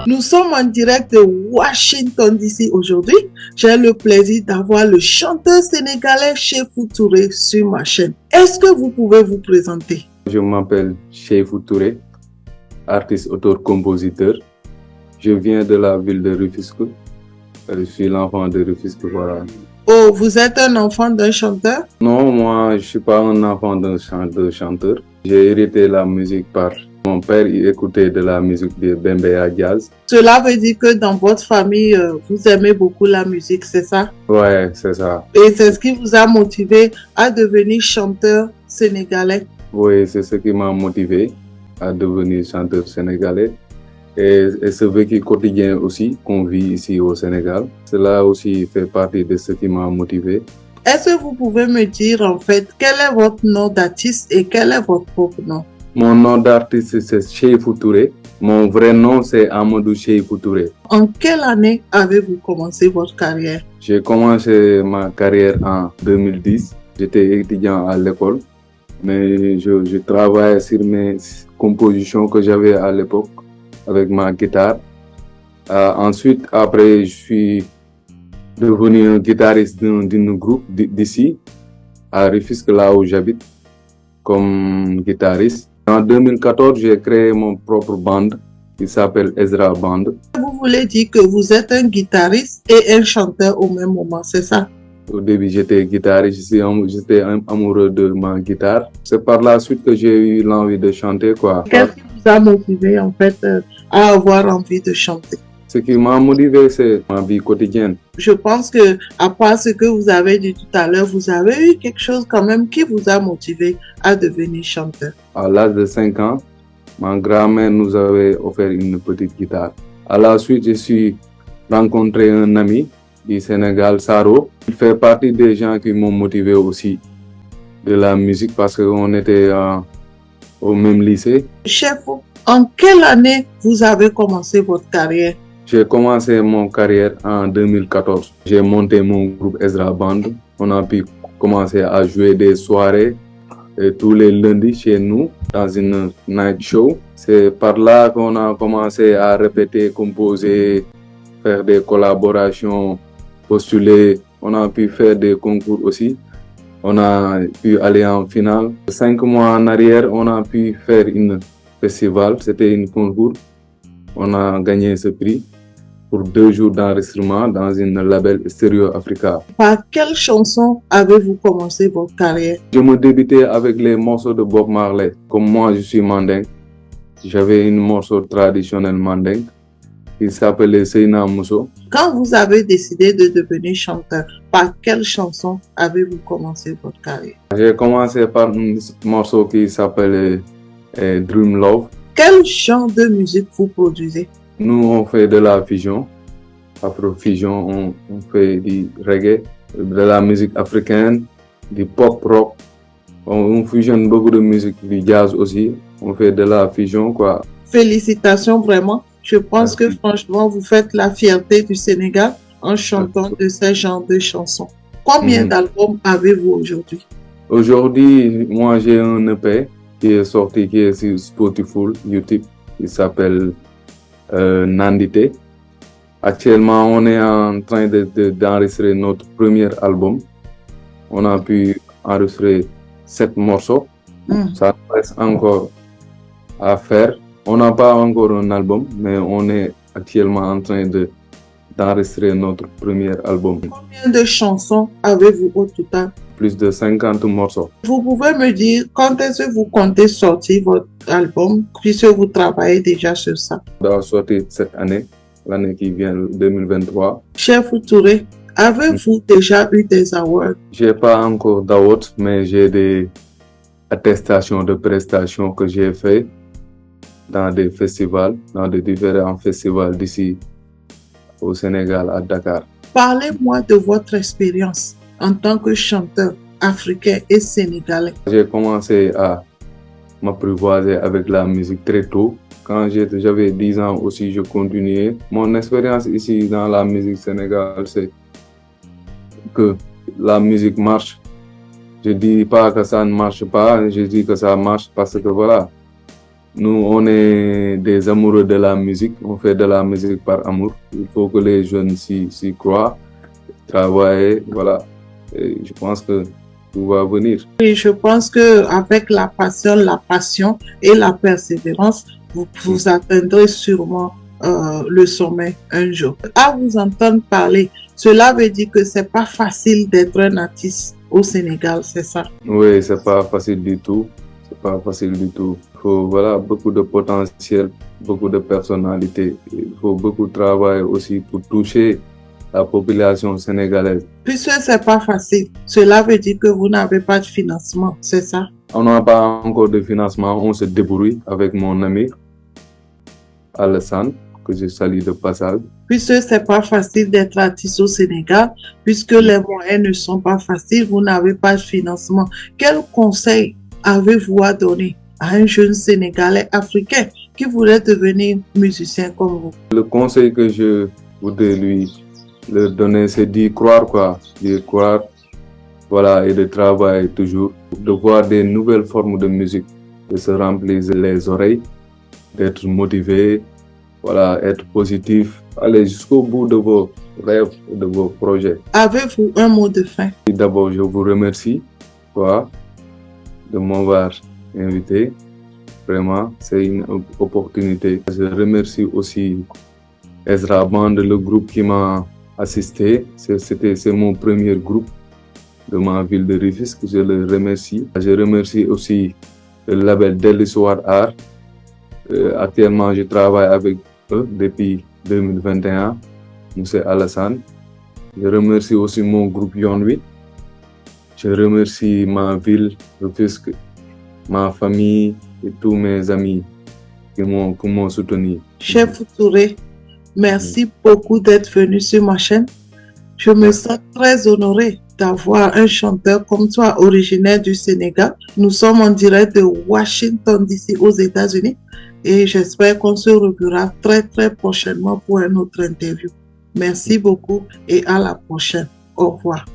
Nous sommes en direct de Washington DC aujourd'hui. J'ai le plaisir d'avoir le chanteur sénégalais Cheikhou Touré sur ma chaîne. Est-ce que vous pouvez vous présenter? Je m'appelle Cheikhou Touré, artiste, auteur, compositeur. Je viens de la ville de Rufisque. Je suis l'enfant de Rufisque, voilà. Oh, vous êtes un enfant d'un chanteur? Non, moi, je ne suis pas un enfant d'un chanteur. J'ai hérité la musique par mon père. Il écoutait de la musique de Bembeya Jazz. Cela veut dire que dans votre famille, vous aimez beaucoup la musique, c'est ça? Ouais, c'est ça. Et c'est ce qui vous a motivé à devenir chanteur sénégalais? Oui, c'est ce qui m'a motivé à devenir chanteur sénégalais. Et ce vécu quotidien aussi qu'on vit ici au Sénégal, cela aussi fait partie de ce qui m'a motivé. Est-ce que vous pouvez me dire en fait quel est votre nom d'artiste et quel est votre propre nom? Mon nom d'artiste c'est Cheikhou Touré. Mon vrai nom c'est Amadou Cheikhou Touré. En quelle année avez-vous commencé votre carrière? J'ai commencé ma carrière en 2010. J'étais étudiant à l'école, mais je travaillais sur mes compositions que j'avais à l'époque avec ma guitare. Ensuite, après, je suis devenu un guitariste d'un groupe d'ici, à Rufisque, là où j'habite, comme guitariste. En 2014, j'ai créé mon propre band qui s'appelle Ezra Band. Vous voulez dire que vous êtes un guitariste et un chanteur au même moment, c'est ça? Au début, j'étais guitariste, j'étais amoureux de ma guitare. C'est par la suite que j'ai eu l'envie de chanter, quoi. Qu'est-ce qui vous a motivé, en fait, à avoir envie de chanter? Ce qui m'a motivé, c'est ma vie quotidienne. Je pense que, à part ce que vous avez dit tout à l'heure, vous avez eu quelque chose quand même qui vous a motivé à devenir chanteur. À l'âge de 5 ans, ma grand-mère nous avait offert une petite guitare. À la suite, je suis rencontré un ami du Sénégal, Saro. Il fait partie des gens qui m'ont motivé aussi de la musique parce qu'on était au même lycée. Cheikhou, en quelle année vous avez commencé votre carrière? J'ai commencé mon carrière en 2014. J'ai monté mon groupe Ezra Band. On a pu commencer à jouer des soirées tous les lundis chez nous dans une night show. C'est par là qu'on a commencé à répéter, composer, faire des collaborations, postuler. On a pu faire des concours aussi. On a pu aller en finale. 5 mois en arrière, on a pu faire un festival. C'était un concours. On a gagné ce prix pour 2 jours d'enregistrement dans une label Stereo Africa. Par quelle chanson avez-vous commencé votre carrière? Je me débutais avec les morceaux de Bob Marley. Comme moi, je suis mandingue. J'avais un morceau traditionnel mandingue qui s'appelait Seyna Mousso. Quand vous avez décidé de devenir chanteur, par quelle chanson avez-vous commencé votre carrière? J'ai commencé par un morceau qui s'appelait Dream Love. Quel genre de musique vous produisez? Nous, on fait de la fusion, afro-fusion, on fait du reggae, de la musique africaine, du pop rock. On fusionne beaucoup de musique, du jazz aussi. On fait de la fusion, quoi. Félicitations vraiment. Je pense que franchement, vous faites la fierté du Sénégal en chantant de ce genre de chansons. Combien d'albums avez-vous aujourd'hui? Aujourd'hui, moi, j'ai un EP qui est sorti, qui est sur Spotify, YouTube, qui s'appelle Nandité. Actuellement, on est en train d'enregistrer notre premier album. On a pu enregistrer 7 morceaux. Ça reste encore à faire. On n'a pas encore un album, mais on est actuellement en train d'enregistrer notre premier album. Combien de chansons avez-vous au total? Plus de 50 morceaux. Vous pouvez me dire quand est-ce que vous comptez sortir votre album, puisque vous travaillez déjà sur ça? Ça va sortir cette année, l'année qui vient, 2023. Cheikhou Touré, avez-vous déjà eu des awards? J'ai pas encore d'awards, mais j'ai des attestations de prestations que j'ai fait dans des festivals, dans des différents festivals d'ici au Sénégal, à Dakar. Parlez-moi de votre expérience en tant que chanteur africain et sénégalais. J'ai commencé à m'apprivoiser avec la musique très tôt. Quand j'avais 10 ans aussi, je continuais. Mon expérience ici dans la musique sénégalaise, c'est que la musique marche. Je dis pas que ça ne marche pas, je dis que ça marche parce que voilà, Nous, on est des amoureux de la musique. On fait de la musique par amour. Il faut que les jeunes s'y croient, travaillent, voilà. Et je pense que tout va venir. Et je pense que avec la passion et la persévérance, vous atteindrez sûrement le sommet un jour. À vous entendre parler, cela veut dire que c'est pas facile d'être un artiste au Sénégal, c'est ça? Oui, c'est pas facile du tout. C'est pas facile du tout. Il faut, voilà, beaucoup de potentiel, beaucoup de personnalité. Il faut beaucoup de travail aussi pour toucher la population sénégalaise. Puisque c'est pas facile, cela veut dire que vous n'avez pas de financement, c'est ça? On n'a pas encore de financement, on se débrouille avec mon ami Alassane, que je salue de passage. Puisque c'est pas facile d'être artiste au Sénégal, puisque les moyens ne sont pas faciles, vous n'avez pas de financement. Quel conseil avez-vous à donner à un jeune Sénégalais africain qui voudrait devenir musicien comme vous? Le conseil que je voudrais lui leur donner, c'est d'y croire, quoi. D'y croire, voilà, et de travailler toujours, de voir des nouvelles formes de musique, de se remplir les oreilles, d'être motivé, voilà, être positif, aller jusqu'au bout de vos rêves et de vos projets. Avez-vous un mot de fin? D'abord, je vous remercie, quoi, de m'avoir invité. Vraiment, c'est une opportunité. Je remercie aussi Ezra Band, le groupe qui m'a assisté. C'est mon premier groupe de ma ville de Rufisque. Je le remercie. Je remercie aussi le label Delhi Soir Art. Actuellement, je travaille avec eux depuis 2021, M. Alassane. Je remercie aussi mon groupe Yon 8. Je remercie ma ville, Rufisque, ma famille et tous mes amis qui m'ont soutenu. Chef Touré, merci beaucoup d'être venu sur ma chaîne. Je me sens très honoré d'avoir un chanteur comme toi, originaire du Sénégal. Nous sommes en direct de Washington, D.C., aux États-Unis. Et j'espère qu'on se reverra très prochainement pour une autre interview. Merci beaucoup et à la prochaine. Au revoir.